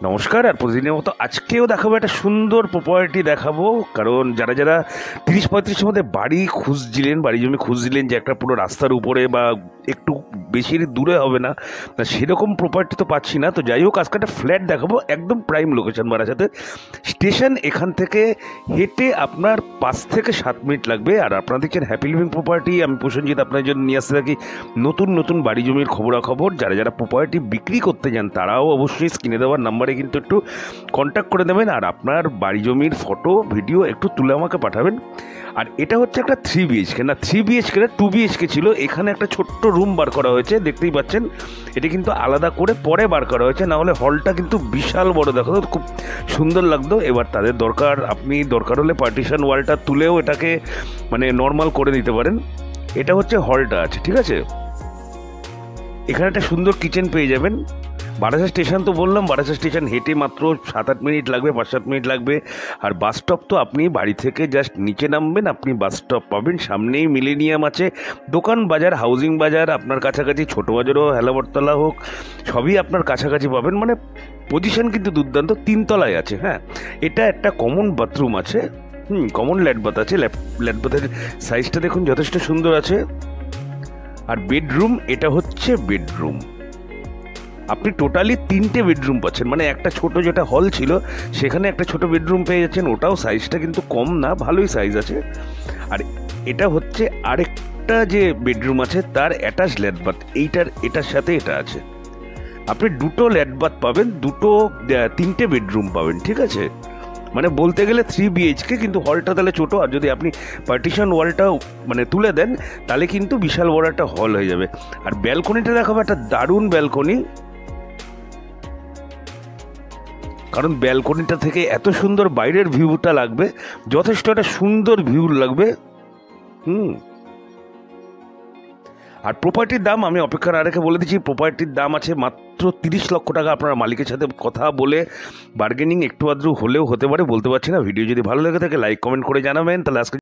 নমস্কার। আর প্রতিদিনের মতো আজকেও দেখাবো একটা সুন্দর প্রপার্টি দেখাবো, কারণ যারা যারা 30-35-এর মধ্যে বাড়ি খুঁজছিলেন, বাড়ি জমি খুঁজছিলেন যে একটা পুরো রাস্তার উপরে বা একটু বেশি দূরে হবে না, তা সেরকম প্রপার্টি তো পাচ্ছি না। তো যাই হোক, আজকে একটা ফ্ল্যাট দেখাবো একদম প্রাইম লোকেশন, বারাসাতে স্টেশন। এখান থেকে হেঁটে আপনার 5 থেকে 7 মিনিট লাগবে। আর আপনারা দেখছেন হ্যাপি লিভিং প্রপার্টি। আমি প্রসেনজিৎ আপনার জন্য নিয়ে আসতে থাকি নতুন নতুন বাড়ি জমির খবরাখবর। যারা যারা প্রপার্টি বিক্রি করতে যান তারাও অবশ্যই স্ক্রিনে দেওয়ার নাম্বারে কিন্তু একটু কন্ট্যাক্ট করে দেবেন, আর আপনার বাড়ি জমির ফটো ভিডিও একটু তুলে আমাকে পাঠাবেন। আর এটা হচ্ছে একটা 3 বিএইচকে, না 3 বিএইচকে না 2 বিএইচকে ছিল। এখানে একটা ছোট্ট রুম বার করা হয়েছে, দেখতেই পাচ্ছেন। এটা কিন্তু আলাদা করে পরে বার করা হয়েছে, না হলে হলটা কিন্তু বিশাল বড়, দেখো খুব সুন্দর লাগতো। এবার তাদের দরকার, আপনি দরকার হলে পার্টিশন ওয়ালটা তুলেও এটাকে মানে নর্মাল করে দিতে পারেন। এটা হচ্ছে হলটা আছে, ঠিক আছে। এখানে একটা সুন্দর কিচেন পেয়ে যাবেন। বারাসাত স্টেশন তো বললাম, বারাসাত স্টেশন হেঁটে মাত্র 7-8 মিনিট লাগবে, 5-7 মিনিট লাগবে। আর বাস স্টপ তো আপনি বাড়ি থেকে জাস্ট নিচে নামবেন, আপনি বাস স্টপ পাবেন। সামনেই মিলেনিয়াম আছে, দোকান বাজার, হাউজিং বাজার আপনার কাছাকাছি, ছোটো বাজারও হেলাবরতলা হোক, সবই আপনার কাছাকাছি পাবেন। মানে পজিশন কিন্তু দুর্দান্ত, 3 তলায় আছে। হ্যাঁ, এটা একটা কমন বাথরুম আছে, কমন ল্যাট বাথ আছে। ল্যাট বাথের সাইজটা দেখুন, যথেষ্ট সুন্দর আছে। আর বেডরুম, এটা হচ্ছে বেডরুম। আপনি টোটালি 3টে বেডরুম পাচ্ছেন, মানে একটা ছোট যেটা হল ছিল সেখানে একটা ছোট বেডরুম পেয়ে যাচ্ছেন। ওটাও সাইজটা কিন্তু কম না, ভালোই সাইজ আছে। আর এটা হচ্ছে আরেকটা যে বেডরুম আছে তার অ্যাটাচ ল্যাট বাথ, এটার সাথে এটা আছে। আপনি দুটো ল্যাট বাথ পাবেন, 3টে বেডরুম পাবেন, ঠিক আছে। মানে বলতে গেলে 3 বিএইচকে, কিন্তু হলটা তাহলে ছোটো। আর যদি আপনি পার্টিশন ওয়ালটা মানে তুলে দেন তাহলে কিন্তু বিশাল বড় একটা হল হয়ে যাবে। আর ব্যালকনিটা দেখাবো, একটা দারুণ ব্যালকনি। কারণ ব্যালকনিটা থেকে এত সুন্দর বাইরের ভিউটা লাগবে, যথেষ্ট একটা সুন্দর ভিউ লাগবে। আর প্রপার্টির দাম আমি অপেক্ষা না রেখে বলে দিচ্ছি, প্রপার্টির দাম আছে মাত্র 30 লক্ষ টাকা। আপনার মালিকের সাথে কথা বলে বার্গেনিং একটু আধটু হলেও হতে পারে, বলতে পারছি না। ভিডিও যদি ভালো লেগে থাকে লাইক কমেন্ট করে জানাবেন। তাহলে আজকে